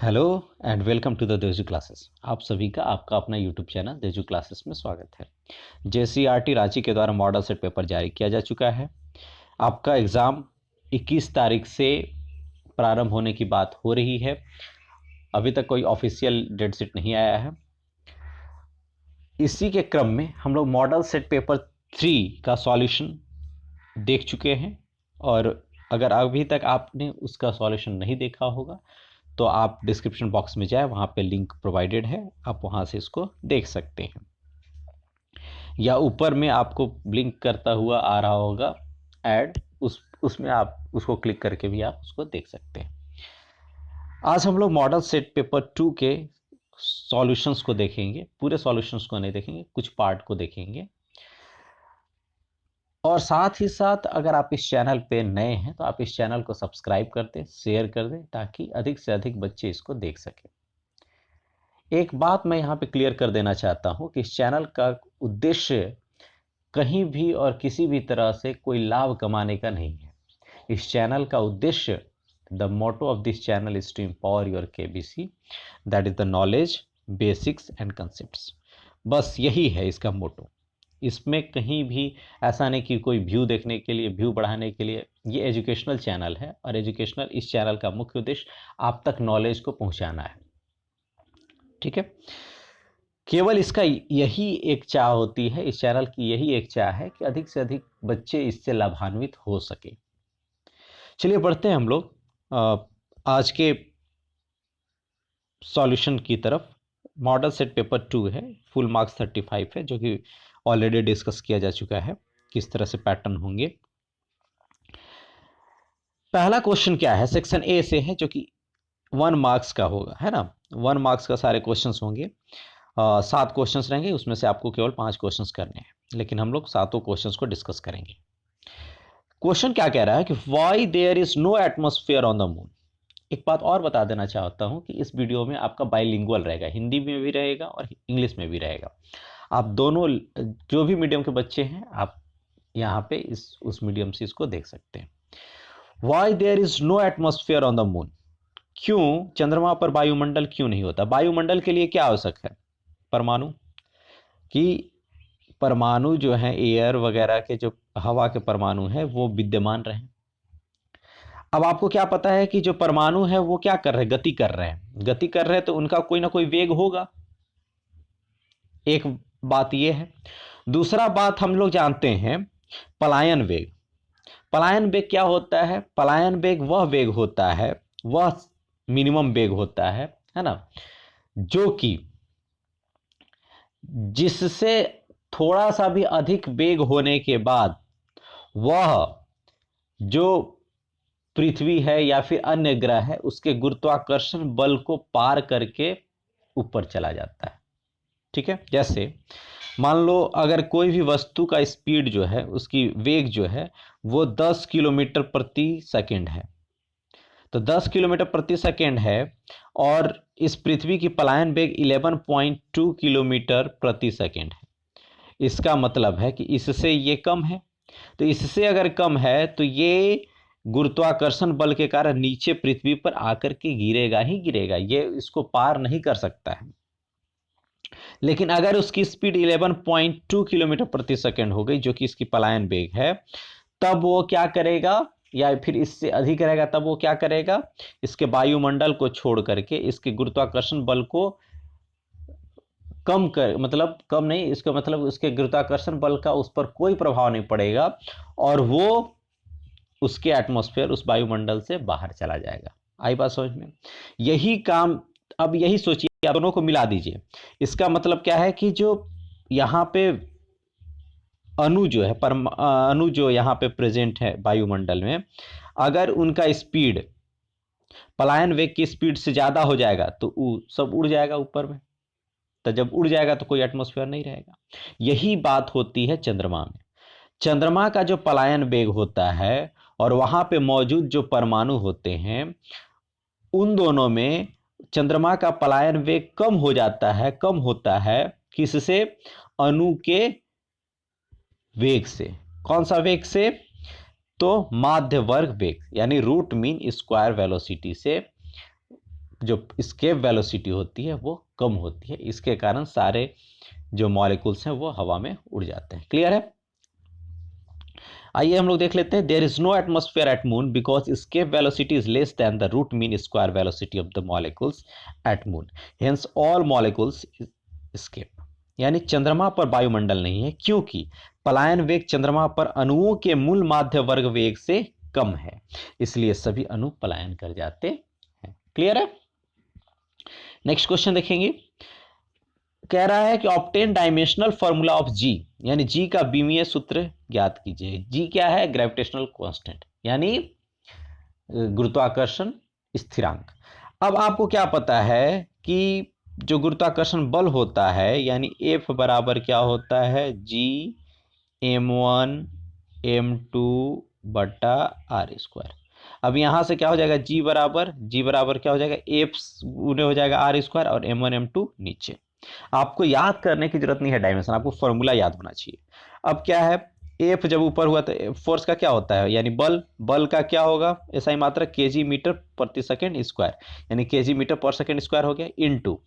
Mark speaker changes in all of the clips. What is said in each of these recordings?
Speaker 1: Hello and welcome to the देजू classes. आप सभी का आपका अपना यूट्यूब चैनल देजू क्लासेस में स्वागत है। जेसीईआरटी रांची के द्वारा मॉडल सेट पेपर जारी किया जा चुका है। आपका एग्ज़ाम 21 तारीख से प्रारंभ होने की बात हो रही है। अभी तक कोई ऑफिशियल डेट शीट नहीं आया है। इसी के क्रम में हम लोग मॉडल सेट पेपर 3 का सॉल्यूशन देख चुके हैं, और अगर अभी तक आपने उसका सॉल्यूशन नहीं देखा होगा तो आप डिस्क्रिप्शन बॉक्स में जाए, वहाँ पे लिंक प्रोवाइडेड है, आप वहाँ से इसको देख सकते हैं, या ऊपर में आपको ब्लिंक करता हुआ आ रहा होगा ऐड, उसमें आप उसको क्लिक करके भी आप उसको देख सकते हैं। आज हम लोग मॉडल सेट पेपर 2 के सॉल्यूशंस को देखेंगे। पूरे सॉल्यूशंस को नहीं देखेंगे, कुछ पार्ट को देखेंगे। और साथ ही साथ अगर आप इस चैनल पे नए हैं तो आप इस चैनल को सब्सक्राइब कर दें, शेयर कर दें, ताकि अधिक से अधिक बच्चे इसको देख सकें। एक बात मैं यहाँ पे क्लियर कर देना चाहता हूँ कि इस चैनल का उद्देश्य कहीं भी और किसी भी तरह से कोई लाभ कमाने का नहीं है। इस चैनल का उद्देश्य, the motto of this channel is to empower your KBC, that is the knowledge, basics and concepts. बस यही है इसका मोटो। इसमें कहीं भी ऐसा नहीं कि कोई व्यू देखने के लिए, व्यू बढ़ाने के लिए। ये एजुकेशनल चैनल है, और एजुकेशनल इस चैनल का मुख्य उद्देश्य आप तक नॉलेज को पहुंचाना है। ठीक है, केवल इसका यही एक चाह होती है, इस चैनल की यही एक चाह है कि अधिक से अधिक बच्चे इससे लाभान्वित हो सके। चलिए बढ़ते हैं हम लोग आज के सॉल्यूशन की तरफ। मॉडल सेट पेपर 2 है, फुल मार्क्स 35 है, जो कि ऑलरेडी डिस्कस किया जा चुका है किस तरह से पैटर्न होंगे। पहला क्वेश्चन क्या है, सेक्शन ए से है, जो कि 1 मार्क्स का होगा, है ना। 1 मार्क्स का सारे क्वेश्चंस होंगे। 7 क्वेश्चंस रहेंगे, उसमें से आपको केवल 5 क्वेश्चंस करने हैं, लेकिन हम लोग सातों क्वेश्चंस को डिस्कस करेंगे। क्वेश्चन क्या कह रहा है कि why there is no atmosphere on the moon. एक बात और बता देना चाहता हूं कि इस वीडियो में आपका बाइलिंगुअल रहेगा, हिंदी में भी रहेगा और इंग्लिश में भी रहेगा। आप दोनों, जो भी मीडियम के बच्चे हैं, आप यहाँ पे उस मीडियम से इसको देख सकते हैं। Why there is no atmosphere on the moon, क्यों चंद्रमा पर वायुमंडल क्यों नहीं होता। वायुमंडल के लिए क्या आवश्यक है, परमाणु। कि परमाणु जो है, एयर वगैरह के जो हवा के परमाणु है, वो विद्यमान रहे। अब आपको क्या पता है कि जो परमाणु है वो क्या कर रहे हैं, गति कर रहे हैं। गति कर रहे हैं तो उनका कोई ना कोई वेग होगा। एक बात ये है। दूसरा बात हम लोग जानते हैं, पलायन वेग। पलायन वेग क्या होता है, पलायन वेग वह वेग होता है, वह मिनिमम वेग होता है ना, जो कि जिससे थोड़ा सा भी अधिक वेग होने के बाद वह जो पृथ्वी है या फिर अन्य ग्रह है, उसके गुरुत्वाकर्षण बल को पार करके ऊपर चला जाता है। ठीक है, जैसे मान लो अगर कोई भी वस्तु का स्पीड जो है, उसकी वेग जो है, वो 10 किलोमीटर प्रति सेकंड है। तो 10 किलोमीटर प्रति सेकंड है, और इस पृथ्वी की पलायन वेग 11.2 किलोमीटर प्रति सेकंड है। इसका मतलब है कि इससे ये कम है। तो इससे अगर कम है तो ये गुरुत्वाकर्षण बल के कारण नीचे पृथ्वी पर आकर के गिरेगा ही गिरेगा, ये इसको पार नहीं कर सकता है। लेकिन अगर उसकी स्पीड 11.2 किलोमीटर प्रति सेकंड हो गई, जो कि इसकी पलायन वेग है, तब वो क्या करेगा, या फिर इससे अधिक रहेगा, तब वो क्या करेगा, इसके वायुमंडल को छोड़ करके इसके गुरुत्वाकर्षण बल को कम कर, मतलब कम नहीं, इसका मतलब उसके गुरुत्वाकर्षण बल का उस पर कोई प्रभाव नहीं पड़ेगा, और वो उसके एटमॉस्फेयर, उस वायुमंडल से बाहर चला जाएगा। आई बात समझ में। यही काम, अब यही सोचिए, आप दोनों को मिला दीजिए। इसका मतलब क्या है कि जो यहाँ पे अणु जो है, अणु जो यहाँ पे प्रेजेंट है वायुमंडल में, अगर उनका स्पीड पलायन वेग की स्पीड से ज्यादा हो जाएगा तो सब उड़ जाएगा ऊपर में। तो जब उड़ जाएगा तो कोई एटमॉस्फेयर नहीं रहेगा। यही बात होती है चंद्रमा में। चंद्रमा का जो पलायन वेग होता है और वहां पे मौजूद जो परमाणु होते हैं, उन दोनों में चंद्रमा का पलायन वेग कम हो जाता है, कम होता है। किससे, अणु के वेग से। कौन सा वेग से, तो माध्य वर्ग वेग, यानी रूट मीन स्क्वायर वेलोसिटी से जो एस्केप वेलोसिटी होती है वो कम होती है, इसके कारण सारे जो मॉलिक्यूल्स हैं वो हवा में उड़ जाते हैं। क्लियर है? आइए हम लोग देख लेते हैं। There is no atmosphere at moon because escape velocity is less than the root mean square velocity of the molecules at moon, hence all molecules escape. यानी चंद्रमा पर वायुमंडल नहीं है क्योंकि पलायन वेग चंद्रमा पर अणुओं के मूल माध्य वर्ग वेग से कम है, इसलिए सभी अणु पलायन कर जाते हैं। क्लियर है? नेक्स्ट क्वेश्चन देखेंगे। कह रहा है कि ऑब्टेन डायमेंशनल फॉर्मूला ऑफ जी, यानी जी का बीमीय सूत्र ज्ञात कीजिए। जी क्या है? ग्रेविटेशनल कांस्टेंट, यानी गुरुत्वाकर्षण स्थिरांक। अब आपको क्या पता है कि जो गुरुत्वाकर्षण बल होता है यानी एफ बराबर क्या होता है? जी m1 m2 बटा आर स्क्वायर। अब यहां से क्या हो जाएगा? जी बराबर क्या हो जाएगा? एफ गुने हो जाएगा आर स्क्वायर और m1 m2 नीचे। आपको याद करने की जरूरत नहीं है डायमेंशन, आपको फॉर्मूला याद होना चाहिए। अब क्या है? एफ जब ऊपर हुआ तो फोर्स का क्या होता है? यानी बल का क्या होगा? ऐसा मात्रा केजी मीटर प्रति सेकंड स्क्वायर, यानी केजी मीटर पर सेकंड स्क्वायर हो गया, इनटू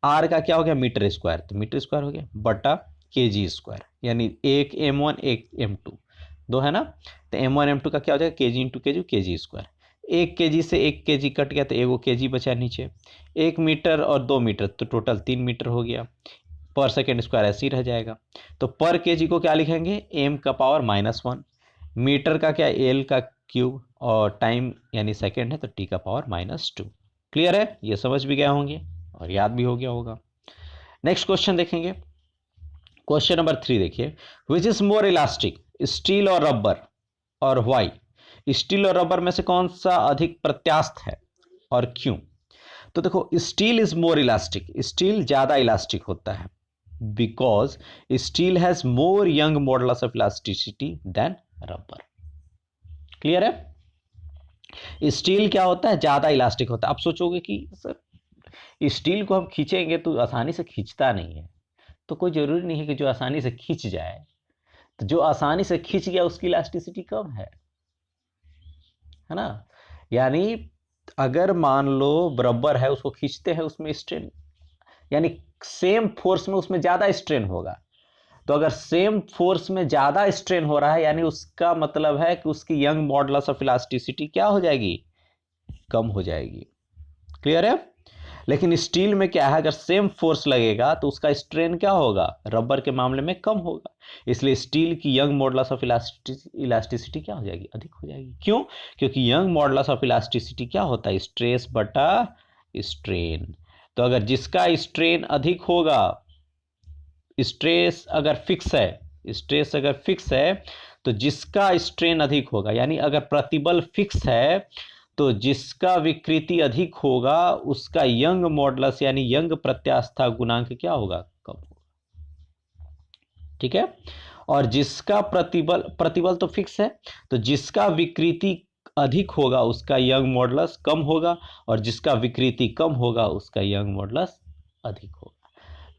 Speaker 1: आर का क्या हो गया? मीटर स्क्वायर, तो मीटर स्क्वायर हो गया, बटा केजी स्क्वायर, यानी एक m1 एक m2 दो है ना, तो m1 m2 का क्या हो जाएगा? KG into KG square. एक केजी से एक केजी कट गया तो एगो केजी बचा नीचे, 1 मीटर और 2 मीटर तो टोटल 3 मीटर हो गया, पर सेकेंड स्क्वायर ऐसे ही रह जाएगा। तो पर केजी को क्या लिखेंगे? m का पावर -1, मीटर का क्या? l का क्यूब, और टाइम यानी सेकेंड है तो t का पावर -2। क्लियर है? ये समझ भी गए होंगे और याद भी हो गया होगा। नेक्स्ट क्वेश्चन देखेंगे। क्वेश्चन नंबर 3 देखिए। Which is more elastic, steel और रबर, और व्हाई? स्टील और रबर में से कौन सा अधिक प्रत्यास्थ है और क्यों? तो देखो, steel is more elastic, steel ज्यादा इलास्टिक होता है, because steel has more Young modulus of elasticity than rubber. Clear है? स्टील क्या होता है? ज्यादा इलास्टिक होता है। आप सोचोगे कि सर स्टील को हम खींचेंगे तो आसानी से खींचता नहीं है, तो कोई जरूरी नहीं है कि जो आसानी से खींच जाए, तो जो आसानी से खींच गया उसकी इलास्टिसिटी कम है ना। यानी अगर मान लो रबर है, उसको खींचते हैं, उसमें स्ट्रेन, यानी सेम फोर्स में उसमें ज्यादा स्ट्रेन होगा, तो अगर सेम फोर्स में ज्यादा स्ट्रेन हो रहा है यानी उसका मतलब है कि उसकी यंग मॉडुलस ऑफ इलास्टिसिटी क्या हो जाएगी? कम हो जाएगी। क्लियर है? लेकिन स्टील में क्या है? अगर सेम फोर्स लगेगा तो उसका स्ट्रेन क्या होगा? रबर के मामले में कम होगा, इसलिए स्टील की यंग मॉडुलस ऑफ इलास्टिसिटी क्या हो जाएगी? अधिक हो जाएगी। क्यों? क्योंकि यंग मॉडुलस ऑफ इलास्टिसिटी क्या होता है? स्ट्रेस बटा स्ट्रेन। तो अगर जिसका स्ट्रेन अधिक होगा, स्ट्रेस अगर फिक्स है तो जिसका स्ट्रेन अधिक होगा, यानी अगर प्रतिबल फिक्स है तो जिसका विकृति अधिक होगा उसका यंग मॉडुलस यानी यंग प्रत्यास्था गुणांक क्या होगा? कम होगा। ठीक है? और जिसका प्रतिबल तो फिक्स है, तो जिसका विकृति अधिक होगा उसका यंग मॉडुलस कम होगा, और जिसका विकृति कम होगा उसका यंग मॉडुलस अधिक होगा।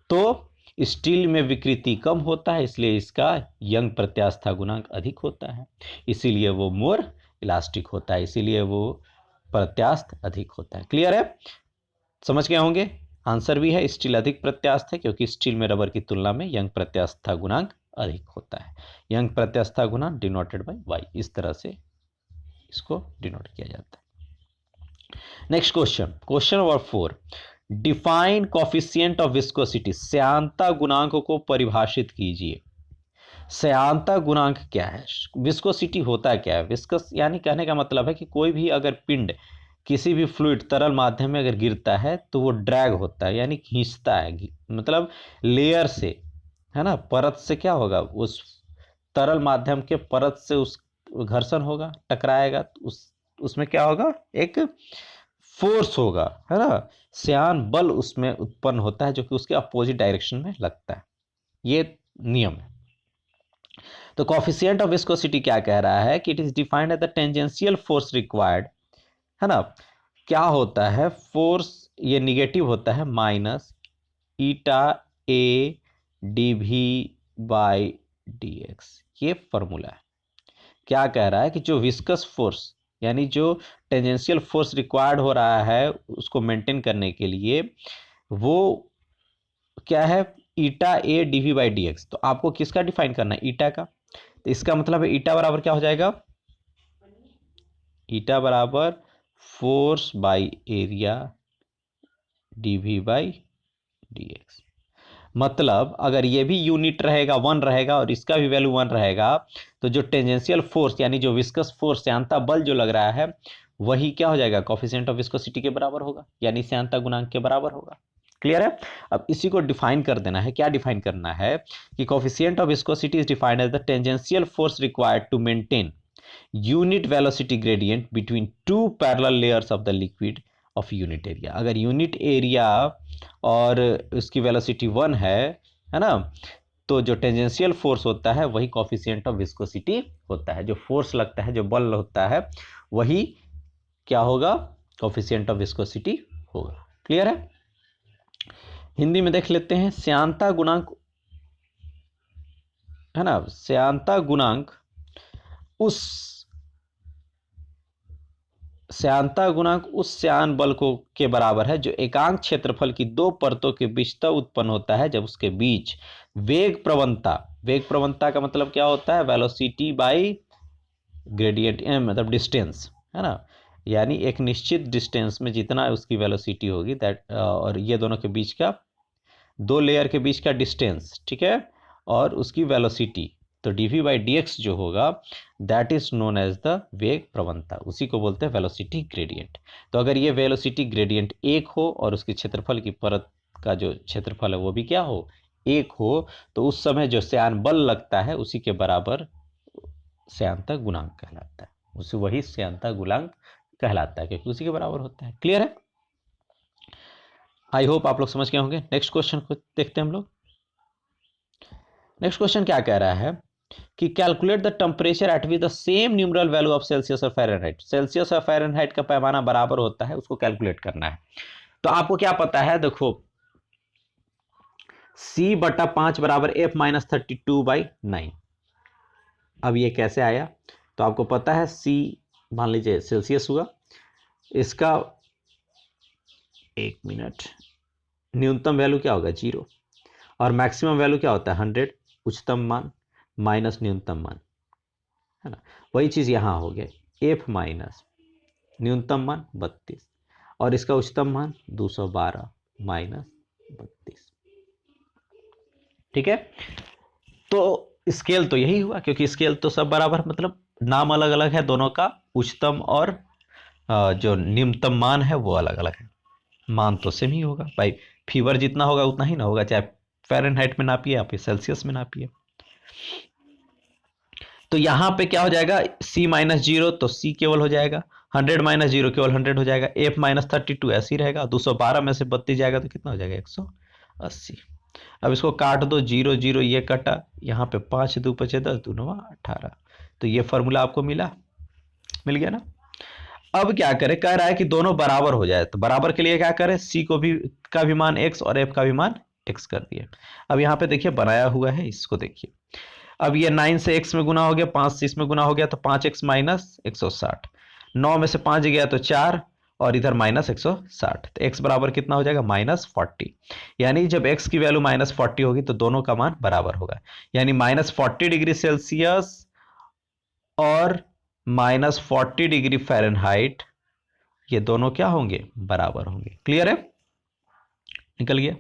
Speaker 1: तो स्टील में विकृति कम होता है, इसलिए इसका यंग प्रत्यास्था गुणांक अधिक होता है, इसीलिए वो मोर इलास्टिक होता है, इसीलिए वो प्रत्यास्थ अधिक होता है। क्लियर है? समझ गए होंगे। आंसर भी है, स्टील अधिक प्रत्यास्थ है क्योंकि स्टील में रबर की तुलना में यंग प्रत्यास्था गुणांक अधिक होता है। यंग प्रत्यास्था गुणांक डिनोटेड बाय वाई, इस तरह से इसको डिनोट किया जाता है। Next question, question number 4। Define coefficient of viscosity, श्यानता गुणांक को परिभाषित कीजिए। श्यानता गुणांक क्या है? विस्कोसिटी होता क्या है? विस्कस यानी कहने का मतलब है कि कोई भी अगर पिंड किसी भी फ्लूइड तरल माध्यम में अगर गिरता है तो वो ड्रैग होता है, यानी खींचता है, मतलब लेयर से, है ना, परत से क्या होगा? उस तरल माध्यम के परत से उस घर्षण होगा, टकराएगा, तो उसमें क्या होगा? एक फोर्स होगा, है ना, श्यान बल उसमें उत्पन्न होता है जो कि उसके अपोजिट डायरेक्शन में लगता है। ये नियम है। तो कॉफिशिएंट ऑफ विस्कोसिटी क्या कह रहा है कि it is defined as the tangential force required, है ना। क्या होता है? फोर्स ये निगेटिव होता है, minus eta a d v by d x, ये फॉर्मूला है। क्या कह रहा है कि जो विस्कस फोर्स यानी जो टेंजेंशियल फोर्स रिक्वायर्ड हो रहा है उसको मेंटेन करने के लिए, वो क्या है, ईटा ए डीवी बाई डी एक्स। तो आपको किसका डिफाइन करना है, ईटा का। तो इसका मतलब है ईटा बराबर क्या हो जाएगा, ईटा बराबर force by area d v by d x. मतलब अगर ये भी यूनिट रहेगा, 1 रहेगा, और इसका भी वैल्यू 1 रहेगा, तो जो टेंजेंशियल फोर्स यानी जो विस्कस फोर्स, श्यानता बल जो लग रहा है, वही क्या हो जाएगा, कोफिशिएंट ऑफ विस्कोसिटी के बराबर होगा, यानी श्यानता गुणांक के बराबर होगा। क्लियर है। अब इसी को डिफाइन कर देना है। क्या डिफाइन करना है कि coefficient of viscosity is defined as the tangential force required to maintain unit velocity gradient between two parallel layers of the liquid of unit area. अगर यूनिट एरिया और उसकी वेलोसिटी 1 है ना, तो जो टेंजेंशियल फोर्स होता है वही कोफिशिएंट ऑफ विस्कोसिटी होता है। जो फोर्स लगता है, जो बल होता है, वही क्या होगा, कोफिशिएंट ऑफ विस्कोसिटी होगा। क्लियर है। हिंदी में देख लेते हैं। श्यानता गुणांक है ना, श्यानता गुणांक उस श्यान बल को के बराबर है जो एकांक क्षेत्रफल की दो परतों के बीच तब उत्पन्न होता है जब उसके बीच वेग प्रवणता का मतलब क्या होता है, वेलोसिटी बाई ग्रेडियंट, मतलब डिस्टेंस, है ना। यानी एक निश्चित डिस्टेंस में जितना उसकी वेलोसिटी होगी, दैट, और ये दोनों के बीच का, दो लेयर के बीच का डिस्टेंस, ठीक है, और उसकी वेलोसिटी, तो dv बाई डी एक्स जो होगा, that is known as the वेग प्रवणता, उसी को बोलते हैं वेलोसिटी ग्रेडियंट। तो अगर ये वेलोसिटी ग्रेडियंट 1 हो और उसके क्षेत्रफल की परत का जो क्षेत्रफल है वो भी क्या हो, 1 हो, तो उस समय जो श्यान बल लगता है उसी के बराबर श्यानता गुणांक कहलाता है, उसे वही श्यानता गुणांक कहलाता है, क्योंकि उसी के बराबर होता है। क्लियर है। आई होप आप लोग समझ गए होंगे। नेक्स्ट क्वेश्चन को देखते हैं हम लोग। नेक्स्ट क्वेश्चन क्या कह रहा है कि calculate the temperature at which the same numeral value of Celsius और फ़ारेनहाइट। सेल्सियस और फ़ारेनहाइट का पैमाना बराबर होता है, उसको कैलकुलेट करना है। तो आपको क्या पता है, देखो, C/5 बराबर F माइनस 32/9। अब ये कैसे आया, तो आपको पता है C मान लीजिए सेल्सियस हुआ, इसका 1 मिनट, न्यूनतम वैल्यू क्या होगा 0, और मैक्सिमम वैल्यू क्या होता है 100, उच्चतम मान माइनस न्यूनतम मान, है ना। वही चीज यहां हो गया, F माइनस न्यूनतम मान 32 और इसका उच्चतम मान 212 माइनस 32। ठीक है। तो स्केल तो यही हुआ, क्योंकि स्केल तो सब बराबर, मतलब नाम अलग अलग है दोनों का, उच्चतम और जो न्यूनतम मान है वो अलग अलग है, मान तो सेम ही होगा भाई। फीवर जितना होगा उतना ही ना होगा, चाहे फ़ारेनहाइट में नापिए या फिर सेल्सियस में नापिए। तो यहां पे क्या हो जाएगा, C माइनस 0 तो C केवल हो जाएगा, 100 माइनस 0 केवल 100 हो जाएगा, F माइनस 32 ऐसे ही रहेगा, 212 में से 32 जाएगा तो कितना हो जाएगा 180। अब इसको काट दो, 0 0 ये कटा, यहाँ पे 5 2 5 10 2 9 18। तो ये फॉर्मूला आपको मिल गया ना। अब क्या करें, कह रहा है कि दोनों बराबर हो जाए, तो बराबर के लिए क्या करें, C को भी का भी मान x और F का भी मान x कर दिए। अब यहाँ पे देखिए बनाया हुआ है, इसको देखिए। अब ये 9 से x में गुना हो गया, 5 से इसमें गुना हो गया, तो 5x माइनस 160, 9 में से 5 गया तो 4, और इधर माइनस 160, तो x बराबर कितना हो जाएगा -40। यानी जब x की वैल्यू -40 होगी तो दोनों का मान बराबर होगा, यानी -40 डिग्री सेल्सियस और -40 डिग्री फ़ारेनहाइट, ये दोनों क्या होंगे, बराबर होंगे। क्लियर है, निकल गया।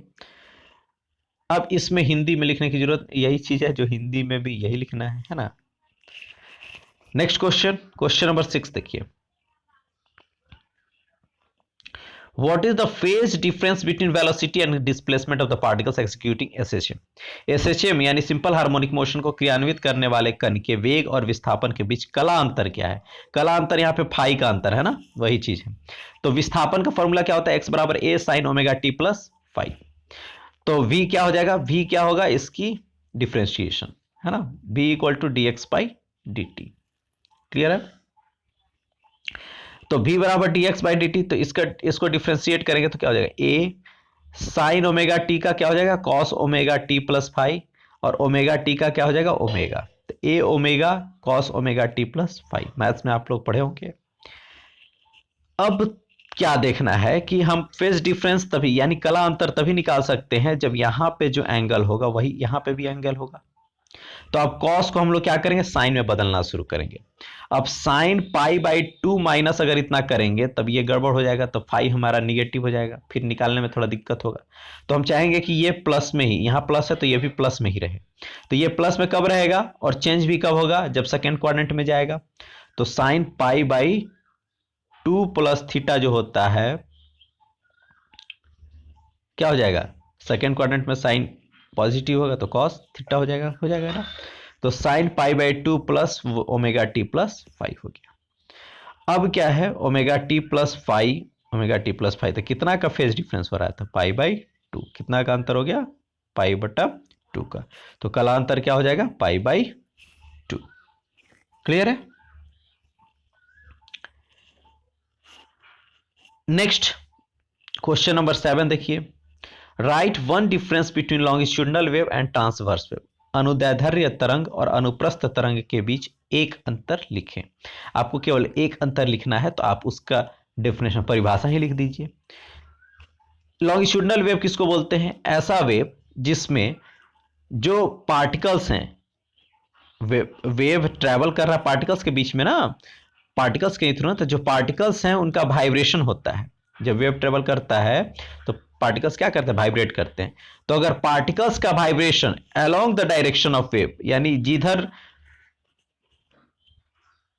Speaker 1: अब इसमें हिंदी में लिखने की जरूरत, यही चीज है जो हिंदी में भी यही लिखना है ना। नेक्स्ट क्वेश्चन नंबर 6 देखिए। What is the phase difference between velocity and displacement of the particles executing SHM? SHM यानी सिंपल हार्मोनिक मोशन को क्रियान्वित करने वाले कण के वेग और विस्थापन के बीच कला अंतर क्या है। कला अंतर यहाँ पे फाई का अंतर है ना, वही चीज है। तो विस्थापन का फॉर्मूला क्या होता है, x बराबर a sin omega t plus phi. तो v क्या हो जाएगा, v क्या होगा, इसकी डिफ्रेंशिएशन, है ना, v equal to dx by dt। Clear है। तो v बराबर dx बाई dt, तो इसको डिफ्रेंशिएट करेंगे तो क्या हो जाएगा, a साइन ओमेगा टी का क्या हो जाएगा, cos omega t plus phi, और ओमेगा टी का क्या हो जाएगा, ओमेगा, तो a omega cos omega t plus phi. Maths में आप लोग पढ़े होंगे। अब क्या देखना है कि हम फेज डिफरेंस तभी यानी कला अंतर तभी निकाल सकते हैं जब यहां पे जो एंगल होगा वही यहां पे भी एंगल होगा। तो अब कॉस को हम लोग क्या करेंगे, साइन में बदलना शुरू करेंगे। अब साइन पाई बाई 2 माइनस अगर इतना करेंगे तब ये गड़बड़ हो जाएगा, तो फाइव हमारा निगेटिव हो जाएगा, फिर निकालने में थोड़ा दिक्कत होगा। तो हम चाहेंगे कि ये प्लस में ही, यहाँ प्लस है तो ये भी प्लस में ही रहे। तो ये प्लस में कब रहेगा और चेंज भी कब होगा, जब सेकेंड क्वाड्रेंट में जाएगा। तो sine pi by 2 plus theta जो होता है क्या हो जाएगा, सेकेंड क्वाड्रेंट में साइन पॉजिटिव होगा तो कॉस थीटा हो जाएगा ना। तो sine pi by 2 plus omega t plus 5 हो गया। अब क्या है, omega t plus 5, omega t plus 5, तो कितना का फेज डिफरेंस हो रहा था, पाई बाई 2, कितना का अंतर हो गया, पाई बटा 2 का। तो कला अंतर क्या हो जाएगा, पाई बाई 2। क्लियर है। नेक्स्ट क्वेश्चन नंबर 7 देखिए, right one difference between longitudinal wave and transverse wave. अनुदैर्ध्य तरंग और अनुप्रस्थ तरंग के बीच एक अंतर लिखें। आपको केवल एक अंतर लिखना है, तो आप उसका डेफिनेशन परिभाषा ही लिख दीजिए। लॉन्गिट्यूडनल वेव किसको बोलते हैं, ऐसा वेव जिसमें जो पार्टिकल्स हैं, वेव ट्रेवल कर रहा है पार्टिकल्स के बीच में ना, पार्टिकल्स के थ्रू, तो जो पार्टिकल्स हैं उनका वाइब्रेशन होता है। जब वेव ट्रेवल करता है तो पार्टिकल्स क्या करते हैं, वाइब्रेट करते हैं। तो अगर पार्टिकल्स का vibration along the direction of wave, यानी जिधर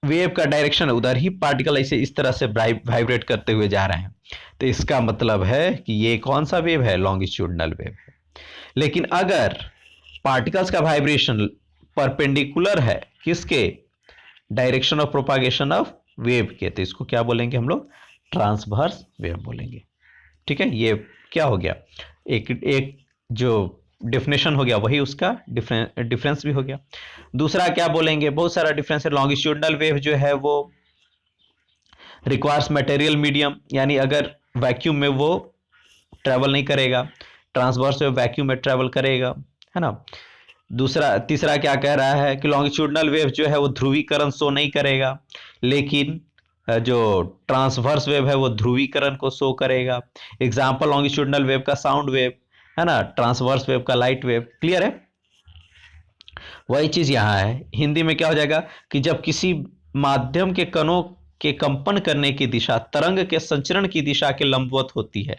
Speaker 1: वेव का डायरेक्शन है उधर ही पार्टिकल ऐसे इस तरह से वाइब्रेट करते हुए जा रहे हैं, तो इसका मतलब है कि ये कौन सा वेव है, लॉन्गिट्यूडनल वेव है। लेकिन अगर पार्टिकल्स का वाइब्रेशन परपेंडिकुलर है किसके, direction of propagation of wave के, तो इसको क्या बोलेंगे हम लोग, ट्रांसवर्स वेव बोलेंगे। ठीक है, ये क्या हो गया, एक जो डिफिनेशन हो गया वही उसका डिफरेंस भी हो गया। दूसरा क्या बोलेंगे, बहुत सारा डिफरेंस है। लॉन्गिट्यूडनल वेव जो है वो रिक्वायर्स मटेरियल मीडियम, यानी अगर वैक्यूम में वो ट्रेवल नहीं करेगा, ट्रांसवर्स वेव वैक्यूम में ट्रेवल करेगा, है ना। दूसरा तीसरा क्या कह रहा है कि लॉन्गिट्यूडनल वेव जो है वो ध्रुवीकरण शो नहीं करेगा, लेकिन जो ट्रांसवर्स वेव है वो ध्रुवीकरण को शो करेगा। एग्जाम्पल लॉन्गिट्यूडनल वेव का साउंड वेव, है ना, ट्रांसवर्स वेव का लाइट वेव। क्लियर है। वही चीज यहां है, हिंदी में क्या हो जाएगा कि जब किसी माध्यम के कणों के कंपन करने की दिशा तरंग के संचरण की दिशा के लंबवत होती है,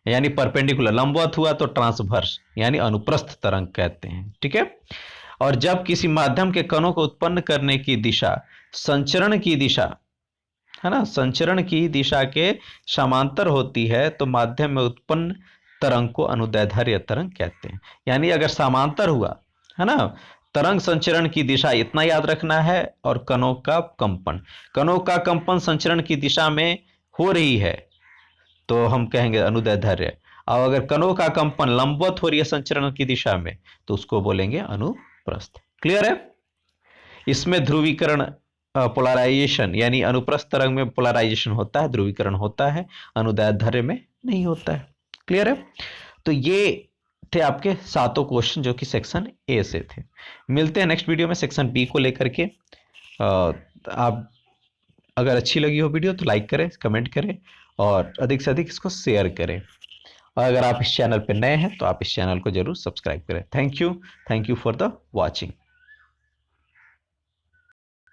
Speaker 1: यानी परपेंडिकुलर, लंबवत हुआ तो ट्रांसवर्स यानी अनुप्रस्थ तरंग कहते हैं। ठीक है। और जब किसी माध्यम के कणों को उत्पन्न करने की दिशा संचरण की दिशा, है ना, संचरण की दिशा के समांतर होती है तो माध्यम में उत्पन्न तरंग को अनुदैर्ध्य तरंग कहते हैं। यानी अगर समांतर हुआ, है ना, तरंग संचरण की दिशा, इतना याद रखना है, और कणों का कंपन, कणों का कंपन संचरण की दिशा में हो रही है तो हम कहेंगे अनुदैर्ध्य। और अगर कणों का कंपन लंबवत हो रही है संचरण की दिशा में तो उसको बोलेंगे अनुप्रस्थ। क्लियर है। इसमें ध्रुवीकरण, पोलराइजेशन, यानी अनुप्रस्थ तरंग में पोलराइजेशन होता है, ध्रुवीकरण होता है, अनुदैर्ध्य में नहीं होता है। क्लियर है। तो ये थे आपके सातों क्वेश्चन जो कि सेक्शन ए से थे। मिलते हैं नेक्स्ट वीडियो में सेक्शन बी को लेकर के। आप अगर अच्छी लगी हो वीडियो तो लाइक करें, कमेंट करें और अधिक से अधिक इसको शेयर करें। और अगर आप इस चैनल पर नए हैं तो आप इस चैनल को जरूर सब्सक्राइब करें। Thank you for the watching.